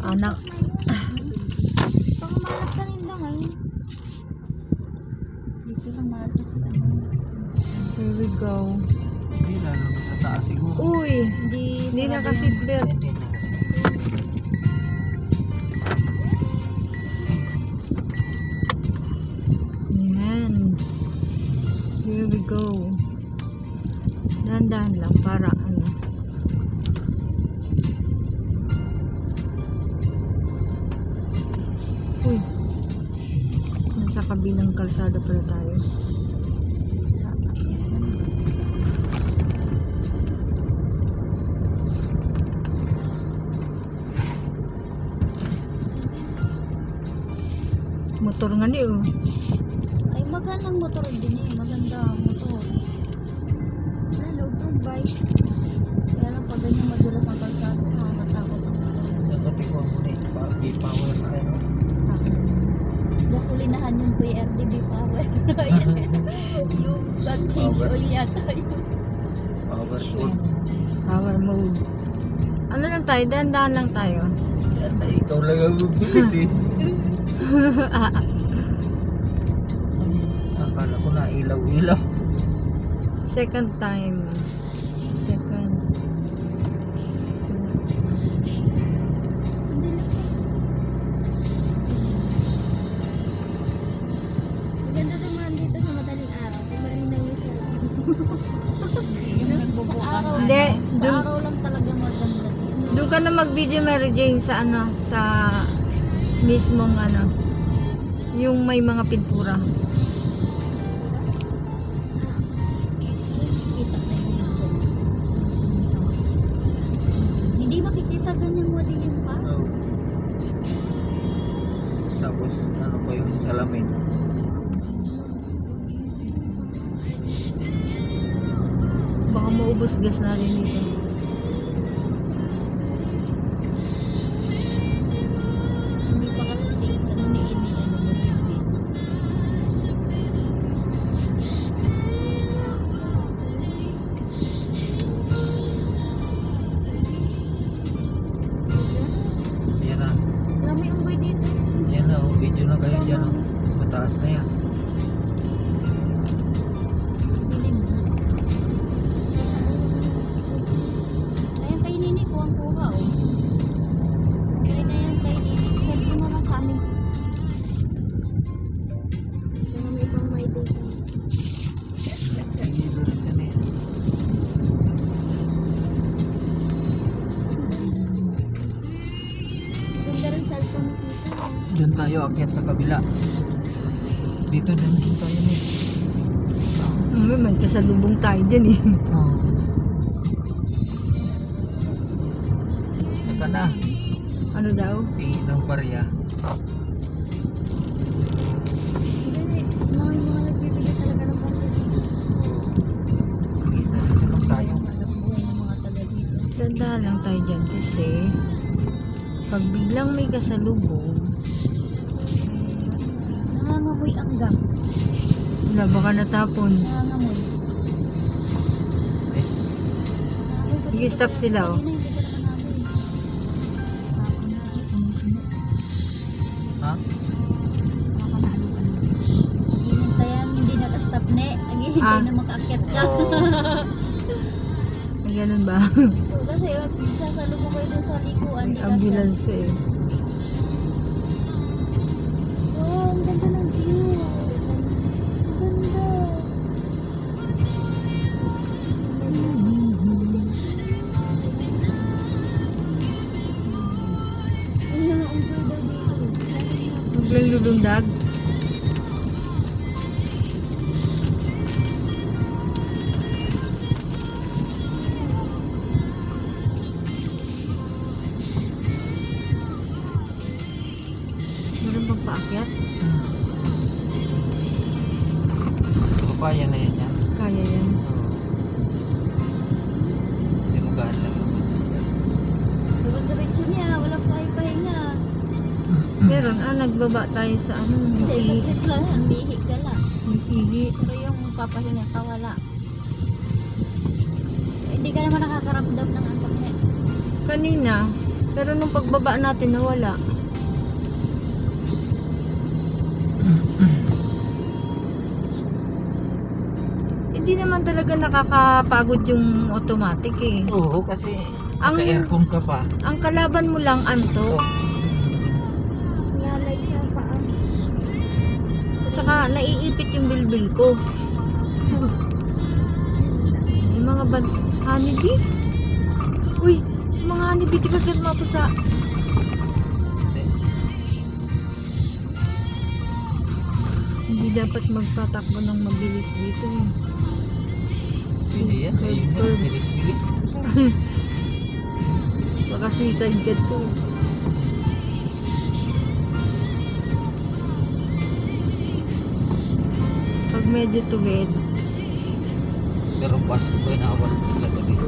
Anak. Pangamalat ka rin lang ay. Dito lang malas ka na. Here we go. Hindi lalo sa taas siguro. Uy, hindi na kasi clear. Hindi na kasi. Yan. Here we go. Dahan-dahan lang para ano. Uy. Nasa kabilang kalsada pala tayo. Motor nga ni oh. Ay magandang motor din eh. Maganda ang motor. Ano itong bike. Kaya lang pag ganyan madulas ang kalsado. Makatakot ang motor. Dapat ikaw mo na B-Power na kayo. Gasolinahan yung PRDB power. Yung change oil yata yun. Power code. Power mode. Ano lang tayo? Dahan-dahan lang tayo. Yan na ikaw lang ang bilis eh. Akala ko na ilaw-ilaw. Second time. Second. Maganda naman dito sa madaling araw. Kung malinaw yung sa araw. Hindi, Sa dun- araw lang talaga maganda. Doon ka na mag-video Mary Jane sa ano, sa mismong ano, yung may mga pintura. Kita na yun. Hindi makikita ganyang madilim pa. Oh. Tapos ano pa yung salamin. Baka maubos gas na rin dito. Hindi pa kasi safe sa ini ano mo din. Yan na. Marami ang boy dito. Yan na. Oh. Video na kayo dyan. Oh. Mataas na yan. Dilim na. Ayan kay Nini ko ang kuha oh. Kaya na yan kay Nini. Send mo na lang kami. Marami pang may dito. Sige, diretso na yan. Ganda rin cellphone dito. Diyan tayo, akyat sa kabila. Dito din tayo na. May kasalubong tayo dyan eh. Oh. Saka na. Ano daw? Tingin ng barya. Hindi, mga nagbibigay talaga ng pangkalis. Tingin na rin sa tayo. Hanap buhay ng mga taga dito. Dahan-dahan lang tayo dyan kasi pag biglang may kasalubong, Nangangamoy ang gas. wala baka natapon. Nangangamoy. Sige, stop sila oh. Hindi ko naman Ha? Hihintayan, hindi nakastop ne. Naghihintay na makaakyat ka. Ay, ganun ba? Oo, kasi sasalubong kayo dun sa likuan. May ambulance ka eh. Oh, ang ganda ng view. Ang ganda. Ang na-enjoy daw dito. Biglang lulundag. Meron bang paakyat? Kaya na yan yan. Kaya yan. Sinugaan lang naman. Diretso niya, walang pahinga. Meron, nagbaba tayo sa ano, Hindi, ihi. saglit lang. Ang bihi ka lang. Ihi. Pero yung papahinga ka, wala. Hindi ka naman nakakaramdam ng antok niya. Kanina, Pero nung pagbaba natin nawala. Hindi naman talaga nakakapagod yung automatic eh. Oo, kasi Ang- naka-aircon ka pa. Ang kalaban mo lang anto. Nalay sa paa. At saka naiipit yung bilbil ko. Yung mga honeybee. Uy, yung mga honeybee di ba mapasa? Hindi dapat magtatakbo ng mabilis dito eh. Hindi yan. Ayun na, bilis-bilis. Baka suicide ka to. Pag medyo tuwid, Pero basta ko yung nakawal talaga dito.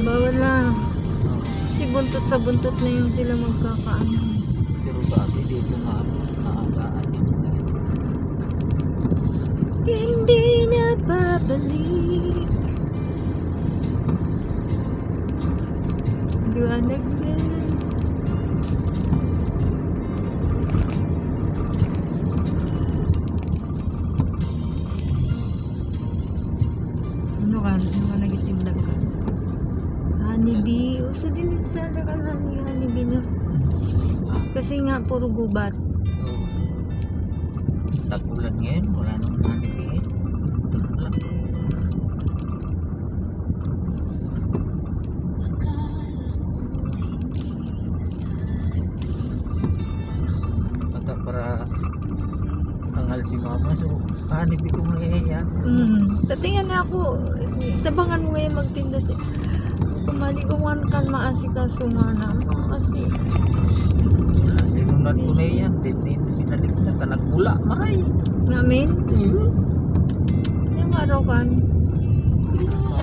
bawal na. Oo. Kasi buntot sa buntot na yung sila magkakaano. Pero dati dito na naagaan yung mga ito. Hindi na babalik. Liwanag na. Ano ka? Ano ka nag-itimlag ka? Honeybee. Uso din sa nakalan yung honeybee na. Kasi nga puro gubat. Oo. Tag-ulan ngayon, wala nang nanibigin. Tag-ulan. Mata para tangal si mama, so hanipin ko ngayon. Tatingan na ako. Tabangan mo ngayon magtinda si. Kumali ko kan maasikaso nga naman kasi. Linunad ko na yan, din pinalik na, nagmula, maray. Ngamin, yung araw kan.